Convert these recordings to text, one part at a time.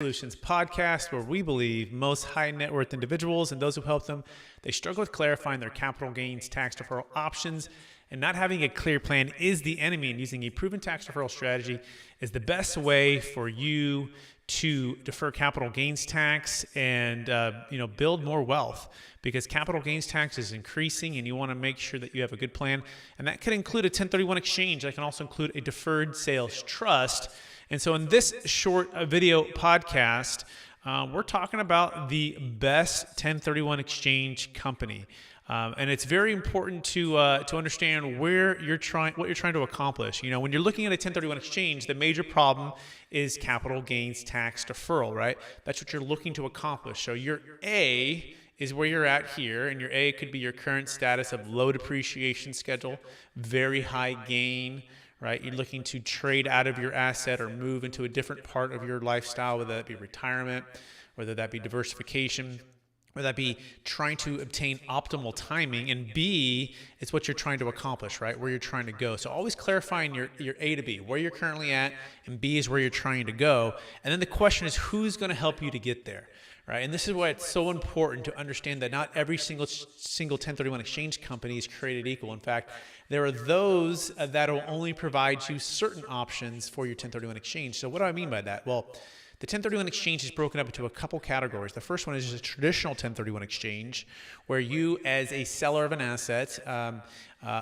Solutions podcast, where we believe most high net worth individuals and those who help them, they struggle with clarifying their capital gains tax deferral options, and not having a clear plan is the enemy, and using a proven tax deferral strategy is the best way for you to defer capital gains tax and build more wealth, because capital gains tax is increasing and you want to make sure that you have a good plan. And that could include a 1031 exchange. That can also include a deferred sales trust. And so in this short video podcast, we're talking about the best 1031 exchange company. And it's very important to understand what you're trying to accomplish. You know, when you're looking at a 1031 exchange, the major problem is capital gains tax deferral, right? That's what you're looking to accomplish. So your A is where you're at here, and your A could be your current status of low depreciation schedule, very high gain, right? You're looking to trade out of your asset or move into a different part of your lifestyle, whether that be retirement, whether that be diversification, whether that be trying to obtain optimal timing. And B is what you're trying to accomplish, right? Where you're trying to go. So always clarifying your A to B, where you're currently at, and B is where you're trying to go. And then the question is, who's going to help you to get there? Right? And this is why it's so important to understand that not every single 1031 exchange company is created equal. In fact, there are those that will only provide you certain options for your 1031 exchange. So what do I mean by that? Well, the 1031 exchange is broken up into a couple categories. The first one is just a traditional 1031 exchange, where you, as a seller of an asset,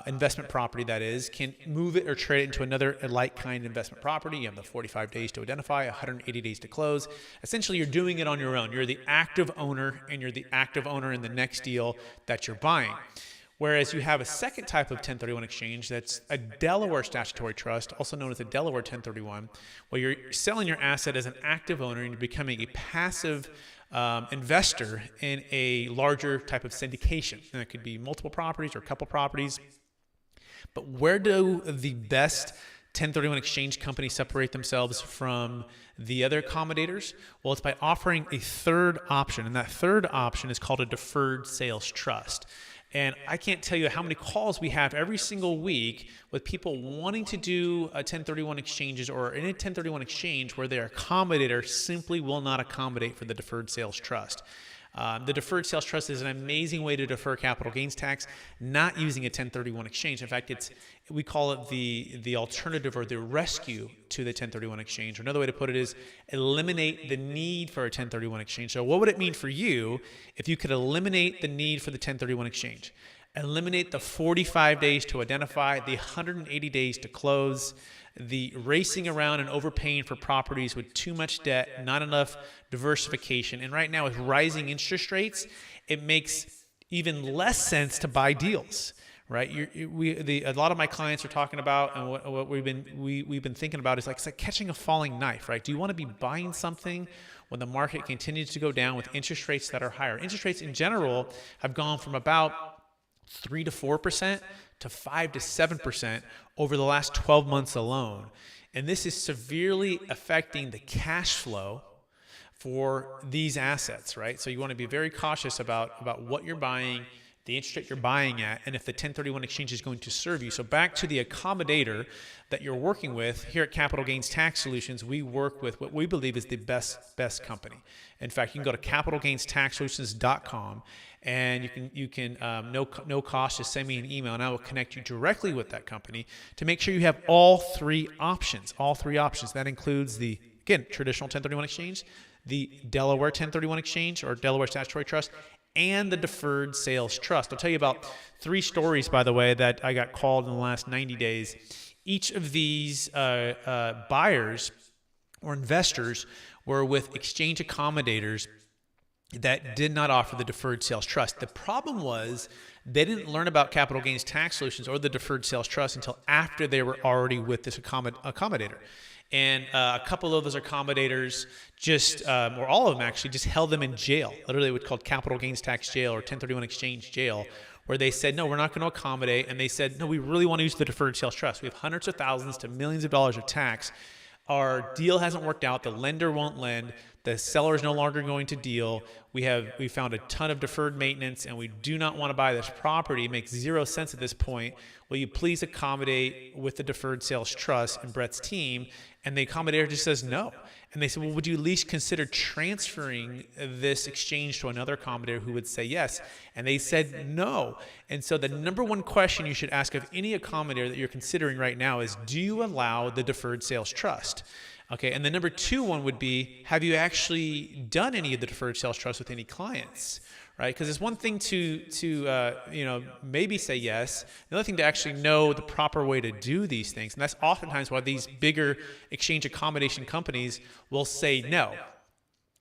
investment property that is, can move it or trade it into another like-kind investment property. You have the 45 days to identify, 180 days to close. Essentially, you're doing it on your own. You're the active owner, and you're the active owner in the next deal that you're buying. Whereas you have a second type of 1031 exchange that's a Delaware statutory trust, also known as a Delaware 1031, where you're selling your asset as an active owner and you're becoming a passive investor in a larger type of syndication. And it could be multiple properties or a couple properties. But where do the best 1031 exchange companies separate themselves from the other accommodators? Well, it's by offering a third option, and that third option is called a deferred sales trust. And I can't tell you how many calls we have every single week with people wanting to do a 1031 exchanges or in a 1031 exchange where their accommodator simply will not accommodate for the deferred sales trust. The deferred sales trust is an amazing way to defer capital gains tax, not using a 1031 exchange. In fact, we call it the alternative or the rescue to the 1031 exchange. Or another way to put it is eliminate the need for a 1031 exchange. So what would it mean for you if you could eliminate the need for the 1031 exchange? Eliminate the 45 days to identify, the 180 days to close, the racing around and overpaying for properties with too much debt, not enough diversification. And right now with rising interest rates, it makes even less sense to buy deals, right? A lot of my clients are talking about, and what we've been thinking about is it's like catching a falling knife, right? Do you want to be buying something when the market continues to go down with interest rates that are higher? Interest rates in general have gone from about 3 to 4% to 5 to 7% over the last 12 months alone. And this is severely affecting the cash flow for these assets, right? So you want to be very cautious about what you're buying, the interest rate you're buying at, and if the 1031 exchange is going to serve you. So back to the accommodator that you're working with, here at Capital Gains Tax Solutions, we work with what we believe is the best company. In fact, you can go to capitalgainstaxsolutions.com, and you can no cost, just send me an email and I will connect you directly with that company to make sure you have all three options. That includes the, again, traditional 1031 exchange, the Delaware 1031 exchange or Delaware statutory trust, and the deferred sales trust. I'll tell you about 3 stories, by the way, that I got called in the last 90 days. Each of these buyers or investors were with exchange accommodators that did not offer the deferred sales trust. The problem was they didn't learn about capital gains tax solutions or the deferred sales trust until after they were already with this accommodator. And a couple of those accommodators or all of them actually, just held them in jail. Literally what's called capital gains tax jail or 1031 exchange jail, where they said, no, we're not going to accommodate. And they said, no, we really want to use the deferred sales trust. We have hundreds of thousands to millions of dollars of tax. Our deal hasn't worked out. The lender won't lend. The seller is no longer going to deal. We found a ton of deferred maintenance, and we do not want to buy this property. It makes zero sense at this point. Will you please accommodate with the deferred sales trust and Brett's team And the accommodator just says no. And they said, well, would you at least consider transferring this exchange to another accommodator who would say yes? And they said no. And so the number one question you should ask of any accommodator that you're considering right now is, do you allow the deferred sales trust? Okay, and the number two one would be, have you actually done any of the deferred sales trust with any clients? Right? Because it's one thing to maybe say yes. Another thing to actually know the proper way to do these things. And that's oftentimes why these bigger exchange accommodation companies will say no.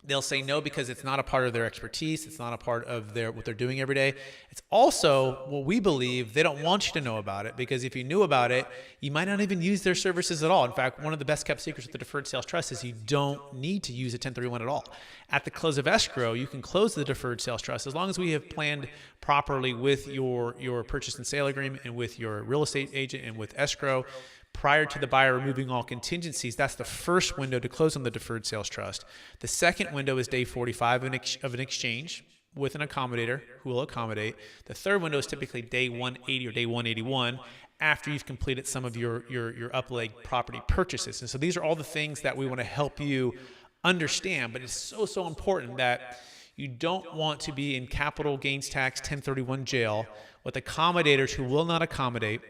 They'll say no because it's not a part of their expertise. It's not a part of what they're doing every day. It's also what we believe they don't want you to know about it, because if you knew about it, you might not even use their services at all. In fact, one of the best kept secrets with the deferred sales trust is you don't need to use a 1031 at all. At the close of escrow, you can close the deferred sales trust as long as we have planned properly with your purchase and sale agreement and with your real estate agent and with escrow. Prior to the buyer removing all contingencies, that's the first window to close on the deferred sales trust. The second window is day 45 of an exchange with an accommodator who will accommodate. The third window is typically day 180 or day 181 after you've completed some of your up-leg property purchases. And so these are all the things that we want to help you understand, but it's so important that you don't want to be in capital gains tax 1031 jail with accommodators who will not accommodate,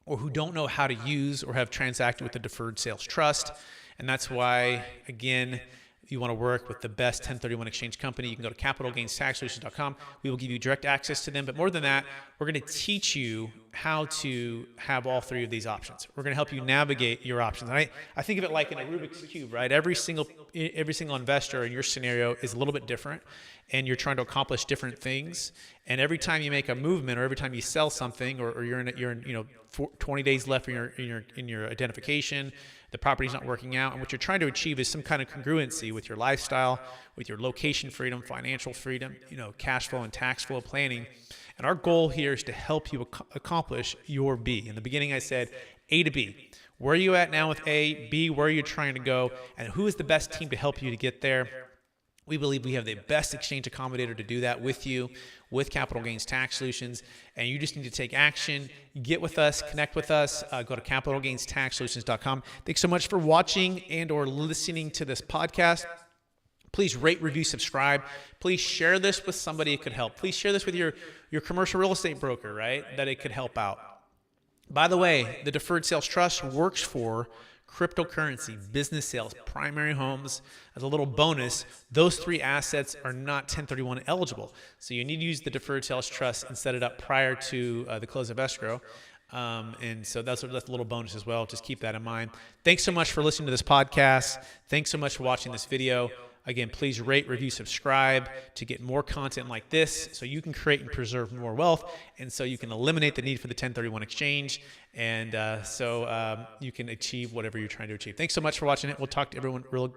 or who don't know how to use or have transacted with the deferred sales trust. And that's why, again, you want to work with the best 1031 exchange company. You can go to capitalgainstaxsolutions.com. We will give you direct access to them. But more than that, we're going to teach you how to have all three of these options. We're going to help you navigate your options. And I think of it like in a Rubik's Cube, right? Every single investor in your scenario is a little bit different, and you're trying to accomplish different things. And every time you make a movement, or every time you sell something, or you're in 20 days left in your identification, the property's not working out, and what you're trying to achieve is some kind of congruency with your lifestyle, with your location freedom, financial freedom, cash flow and tax flow planning. And our goal here is to help you accomplish your B. In the beginning, I said A to B. Where are you at now with A? B, where are you trying to go? And who is the best team to help you to get there? We believe we have the best exchange accommodator to do that with you, with Capital Gains Tax Solutions. And you just need to take action, get with us, connect with us, go to capitalgainstaxsolutions.com. Thanks so much for watching and or listening to this podcast. Please rate, review, subscribe. Please share this with somebody it could help. Please share this with your commercial real estate broker, right, that it could help out. By the way, the Deferred Sales Trust works for cryptocurrency, business sales, primary homes. As a little bonus, those three assets are not 1031 eligible. So you need to use the Deferred Sales Trust and set it up prior to the close of escrow. And so that's a little bonus as well. Just keep that in mind. Thanks so much for listening to this podcast. Thanks so much for watching this video. Again, please rate, review, subscribe to get more content like this so you can create and preserve more wealth, and so you can eliminate the need for the 1031 exchange, and so you can achieve whatever you're trying to achieve. Thanks so much for watching it. We'll talk to everyone real